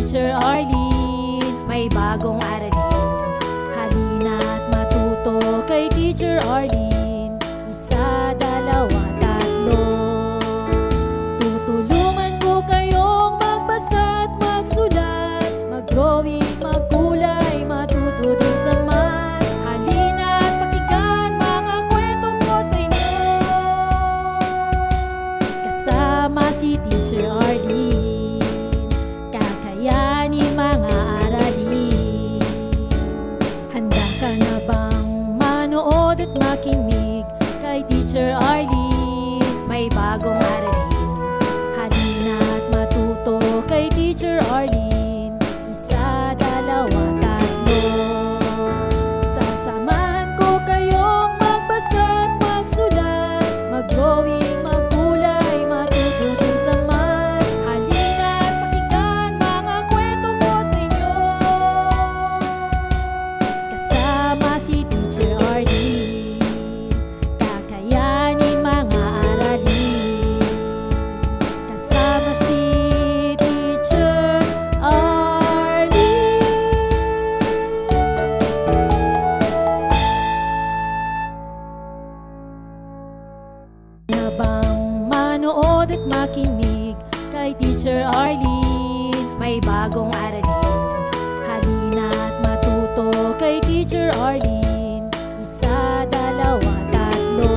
Teacher Arlene, may bagong aralin. Halina't matuto kay Teacher Arlene. Isa, dalawa, tatlo. Tutulungan ko kayong magbasa at magsulat, mag-drawing, magkulay, matuto din sa math. Halina't pakinggan mga kwento ko sa inyo. Kasama si Teacher Arlene, kakayanin mga aralin. Handa ka na bang manood at makinig kay Teacher Arlene? May bagong aralin. Halina't matuto kay Teacher Arlene. Isa, dalawa, tatlo. Sasamahan ko kayong magbasa at magsulat, mag-drawing, magkulay, matuto din sa math. Halina't pakinggan mga kwento ko sa inyo. Kasama si Teacher Arlene, kakayanin mga aralin. Kasama si Teacher Arlene. Na bang manood at makinig kay Teacher Arlene? May bagong aralin. Halina't matuto kay Teacher Arlene. Isa, dalawa, tatlo.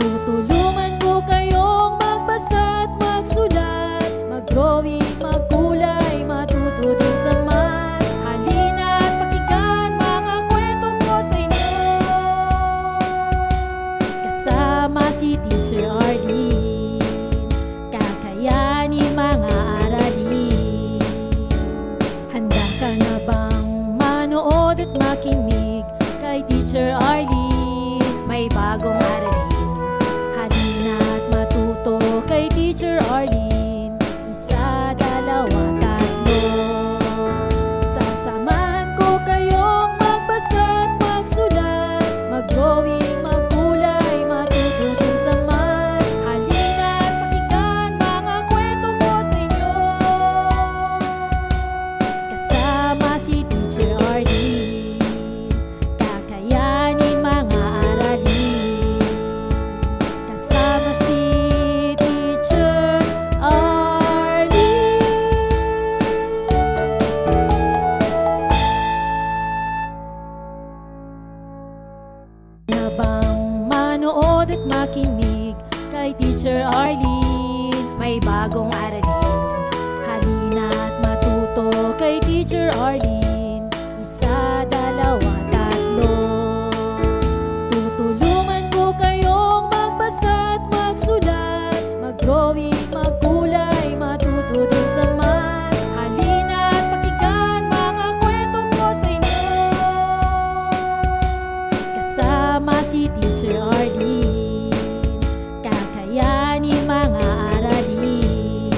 Tutulungan ko kayong magbasa at magsulat, mag-drawing, magkulay, matuto din sa math. Halina't pakinggan mga kwento ko sa inyo. Kasama si Teacher Arlene, kakayanin mga aralin. Handa ka na bang manood at makinig kay Teacher Arlene? May bagong aralin. Halina't matuto kay Teacher Arlene. Isa, dalawa, tatlo. Sasamahan ko kayong magbasa at magsulat, mag-drawing, magkulay, matuto din sa math. Halina't pakinggan mga kwento ko sa inyo. Kasama si Teacher Arlene, kakayanin mga aralin. Kasama si Teacher Arlene. Na bang manood at makinig kay Teacher Arlene? May bagong aralin. Halina't matuto kay Teacher Arlene. Isa, dalawa, tatlo. Tutulungan ko kayong magbasa at magsulat, mag-drawing, magkulay, matuto din sa math. Halina't pakinggan mga kwento ko sa inyo. Kasama si Teacher Arlene, kakayanin mga aralin.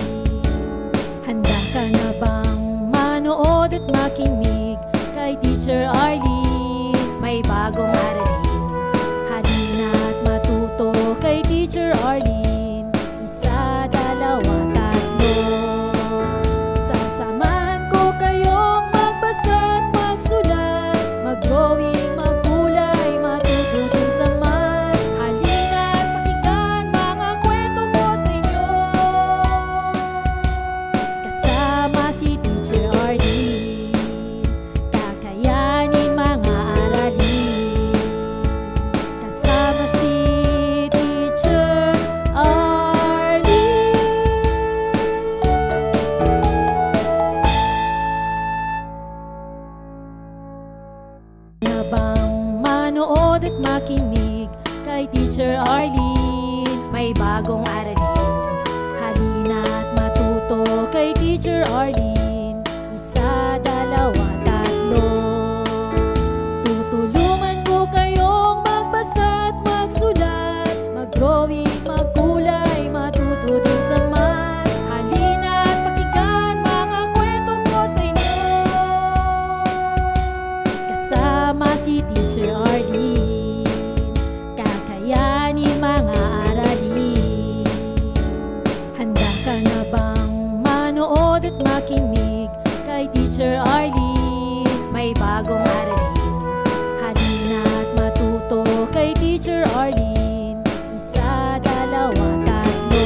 manood at makinig kay Teacher Arlene. May bagong aralin, halina't matuto kay Teacher Arlene. Isa, dalawa, tatlo.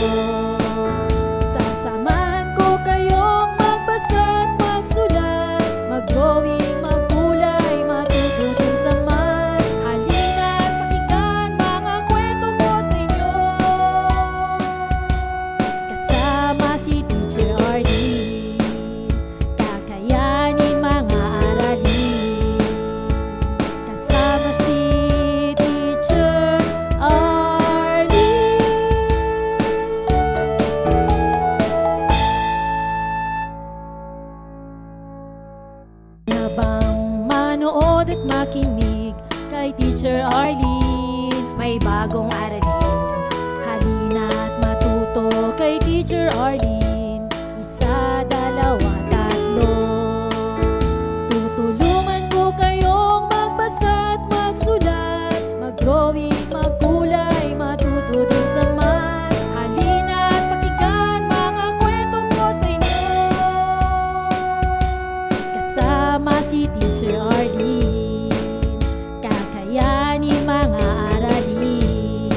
Sasamahan ko kayong magbasa at magsulat, mag-drawing, magkulay, matutunan sa math. Halina't pakinggan mga kwento ko sa inyo, kasama si Teacher Arlene. Kakayanin mga aralin, kasama si Teacher Arlene. Habang manood at makinig kay Teacher Arlene, may bagong aralin, halina't matuto kay Teacher Arlene. Isa, dalawa, tatlo. Tutulungan ko kayong magbasa at magsulat, mag-drawing, magkulay, matuto din sa math. Halina't pakinggan mga kwento ko sa inyo, kasama si Teacher Arlene. Kakayanin mga aralin.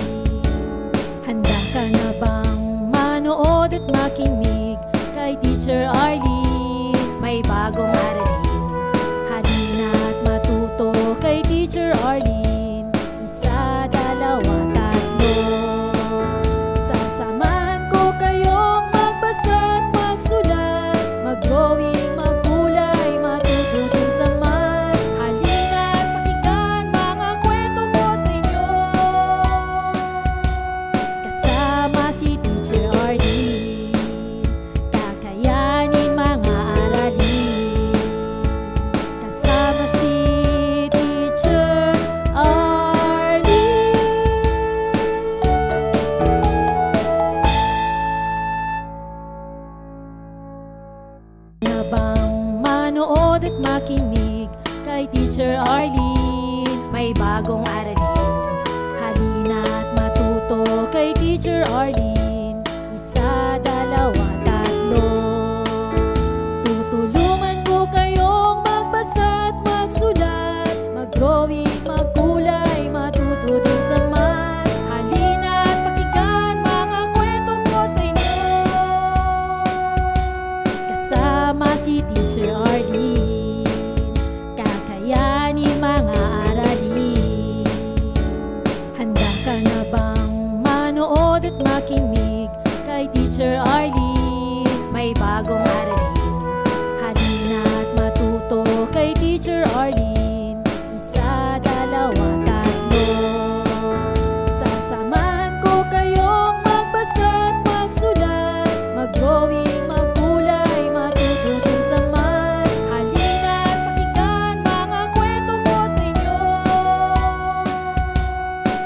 Handa ka na bang manood at makinig kay Teacher Arlene? May bagong aralin, halina't matuto kay Teacher Arlene. Isa, dalawa, tatlo. Sasamahan ko kayong magbasa at magsulat, mag-drawing, magkulay, matutunan sa math. Halina't pakinggan mga kwento ko sa inyo, kasama si Teacher Arlene. Kakayanin mga aralin, kasama si Teacher Arlene. Habang manood at makinig kay Teacher Arlene, may bagong aralin, halina't matuto kay Teacher Arlene. Isa, dalawa, tatlo. Tutulungan ko kayong magbasa at magsulat, mag-drawing, magkulay, matuto din sa math. Halina't pakinggan mga kwento ko sa inyo, kasama si Teacher Arlene. Kakayanin mga aralin. Handa ka na bang manood at makinig kay Teacher Arlene? May bagong aralin, halina't matuto kay Teacher Arlene. Isa, dalawa, tatlo. Sasamahan ko kayong magbasa at magsulat, mag-drawing, magkulay, matutunan sa math. Halina't pakinggan mga kwento ko sa inyo,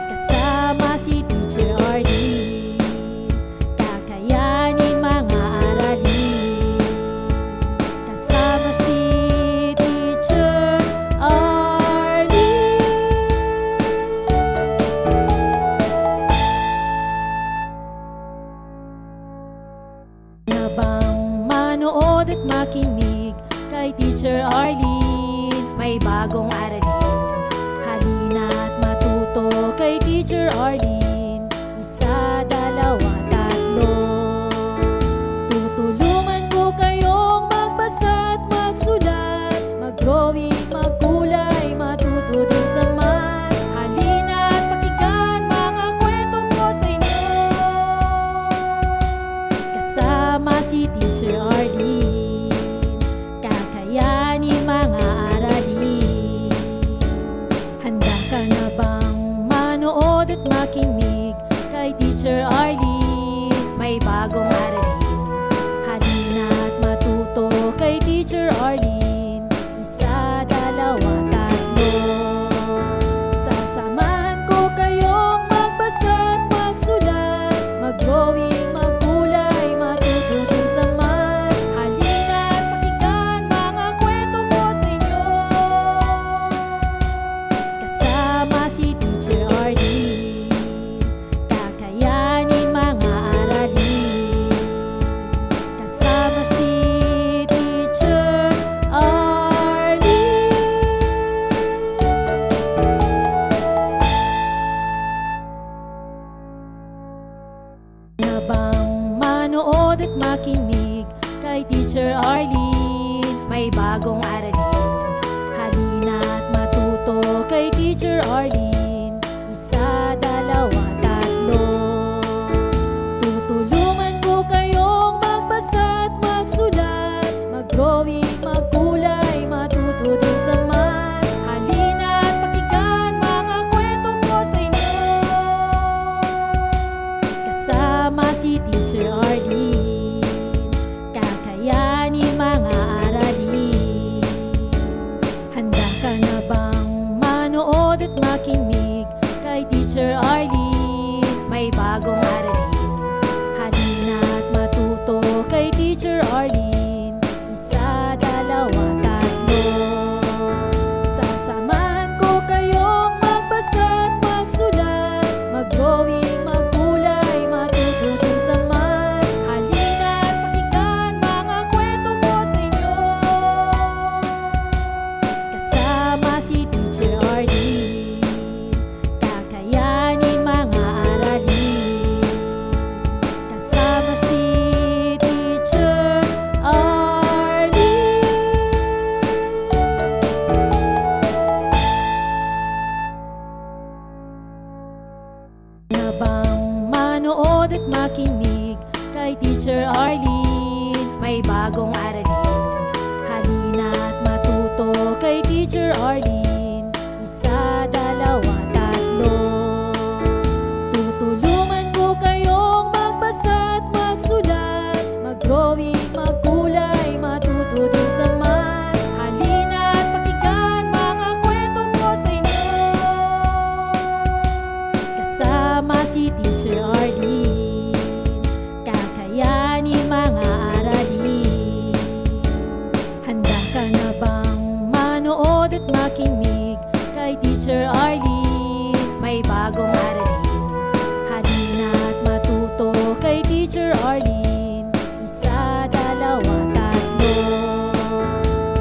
kasama si Teacher Arlene. Kakayanin mga aralin, kasama si Teacher Arlene. Habang manood at makinig kay Teacher Arlene, may bagong aralin, halina't matuto kay Teacher Arlene. Isa, dalawa, tatlo. Tutulungan ko kayong magbasa at magsulat, mag-drawing, magkulay, matuto din sa math. Halina't pakinggan mga kwento ko sa inyo, kasama si Teacher Arlene. Kakayanin mga aralin. Handa ka na bang manood at makinig kay Teacher Arlene? May bagong aralin, halina't matuto kay Teacher Arlene. Isa, dalawa, tatlo. Sasamahan ko kayong magbasa at magsulat, mag-drawing, magkulay, matutunan sa math. Halina't pakinggan mga kwento ko sa inyo, kasama si Teacher Arlene. Kakayanin mga aralin. na bang manood at makinig kay Teacher Arlene? May bagong aralin. Halina at matuto kay Teacher Arlene. Isa, dalawa, tatlo. Tutulungan ko kayong magbasa at magsulat, mag-drawing, magkulay, matuto din sa math. Halina at pakinggan mga kwento ko sa inyo. Kasama si Teacher Arlene, kakayanin mga aralin. Handa ka na bang manood at makinig kay Teacher Arlene? May bagong aralin. Halina at matuto kay Teacher Arlene. Isa, dalawa, tatlo. Sasamahan ko kayong magbasa at magsulat, mag-drawing, magkulay, matuto din sa math. Halina at pakinggan mga kwento ko sa inyo. Kasama si Teacher Arlene, kakayanin mga aralin. Kasama si Teacher Arlene. Na bang manood at makinig kay Teacher Arlene? May bagong aralin. Halina at matuto kay Teacher Arlene. Isa, dalawa, tatlo. Tutulungan ko kayong magbasa at magsulat, mag-drawing, magkulay, matuto din sa math. Halina at pakinggan mga kwento ko sa inyo. Kasama si Teacher Arlene, kakayanin mga aralin. Handa ka na bang manood at makinig kay Teacher Arlene? May bagong aralin. Halina at matuto kay Teacher Arlene. Isa, dalawa, tatlo.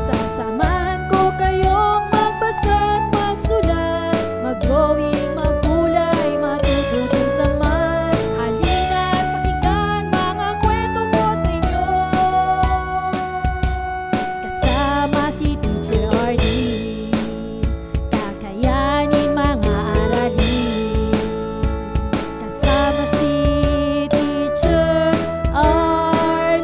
Sasamahan ko kayong magbasa at magsulat, mag-drawing, magkulay, matuto din sa math. Halina at pakinggan mga kwento ko sa inyo. Kasama si Teacher Arlene, kakayanin mga aralin. Kasama si Teacher Arlene.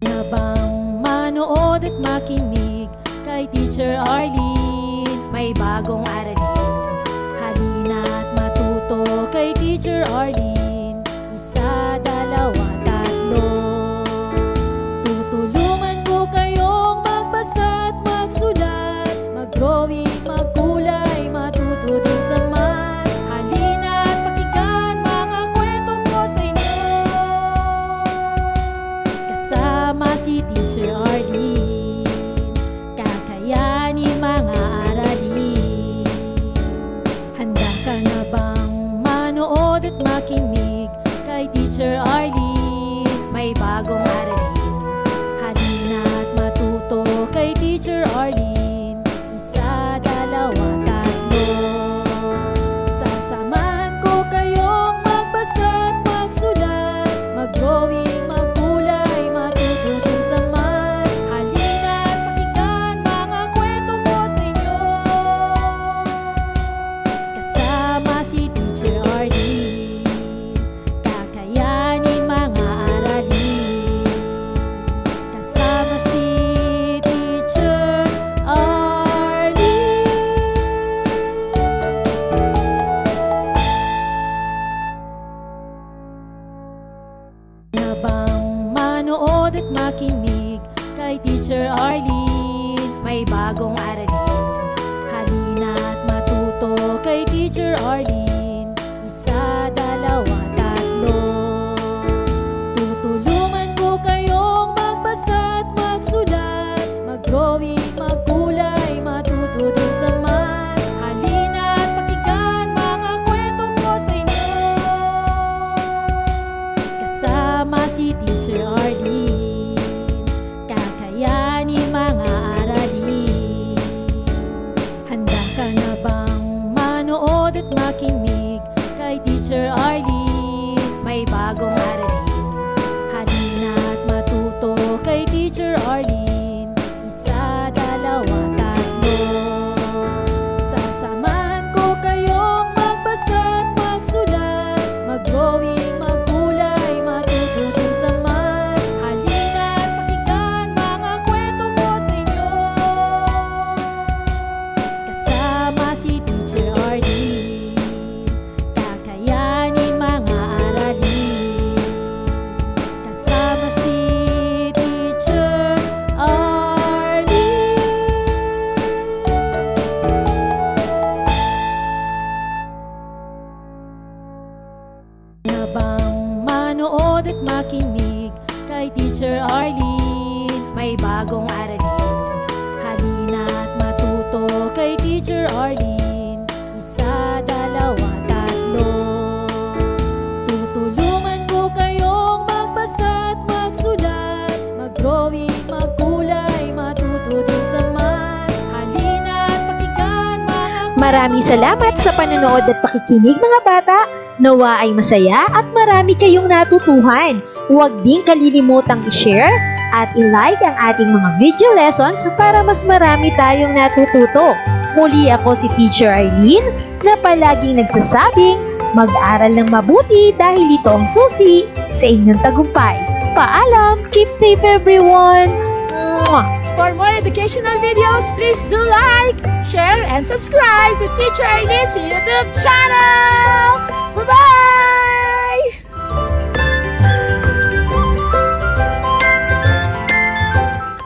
Na bang manood at makinig kay Teacher Arlene? May bagong aralin. Halina at matuto kay Teacher Arlene. Isa, dalawa, tatlo. Tutulungan ko kayong magbasa at magsulat, mag-drawing, magkulay, matuto din sa math. Halina at pakinggan mga kwento ko sa inyo. Kasama si Teacher Arlene, kakayanin mga aralin. Handa ka na bang manood at makinig kay Teacher Arlene? May bagong aralin. Halina at matuto kay Teacher Arlene. Isa, dalawa, tatlo. Sasamahan ko kayong magbasa at magsulat, mag-drawing, magkulay, matuto din sa math. Halina at pakinggan mga kwento ko sa inyo. Kasama si Teacher Arlene, kakayanin mga aralin. Kasama si Teacher Arlene. Na bang manood at makinig kay Teacher Arlene? May bagong aralin. Halina at matuto kay Teacher Arlene. Isa, dalawa, tatlo. Tutulungan ko kayong magbasa at magsulat, mag-drawing, magkulay, matuto din sa math. Halina at pakinggan mga kwento ko sa inyo. Kasama si Teacher Arlene, kakayanin mga aralin. Handa ka na bang manood at makinig kay Teacher Arlene? May bagong aralin. Halina at matuto kay Teacher Arlene. Isa, dalawa, tatlo. Sasamahan ko kayong magbasa at magsulat, mag-drawing, magkulay, matututin sa math. Halina at pakinggan mga kwento ko sa inyo. Kasama si Teacher Arlene, kakayanin mga aralin. Kasama si Teacher Arlene. Na bang manood at makinig kay Teacher Arlene? May bagong aralin. Halina at matuto kay Teacher Arlene. Isa, dalawa, tatlo. Tutulungan ko kayong magbasa at magsulat, mag-drawing, magkulay, matututin sa math. Halina at pakinggan mga Maraming salamat sa panonood at pakikinig mga bata. Nawa ay masaya at marami kayong natutuhan. Huwag din kalilimutang i-share at i-like ang ating mga video lessons para mas marami tayong natututo. Muli ako si Teacher Arlene na palaging nagsasabing mag-aral ng mabuti dahil ito ang susi sa inyong tagumpay. Paalam! Keep safe everyone! Mwah! For more educational videos, please do like, share, and subscribe to Teacher Arlene's YouTube channel!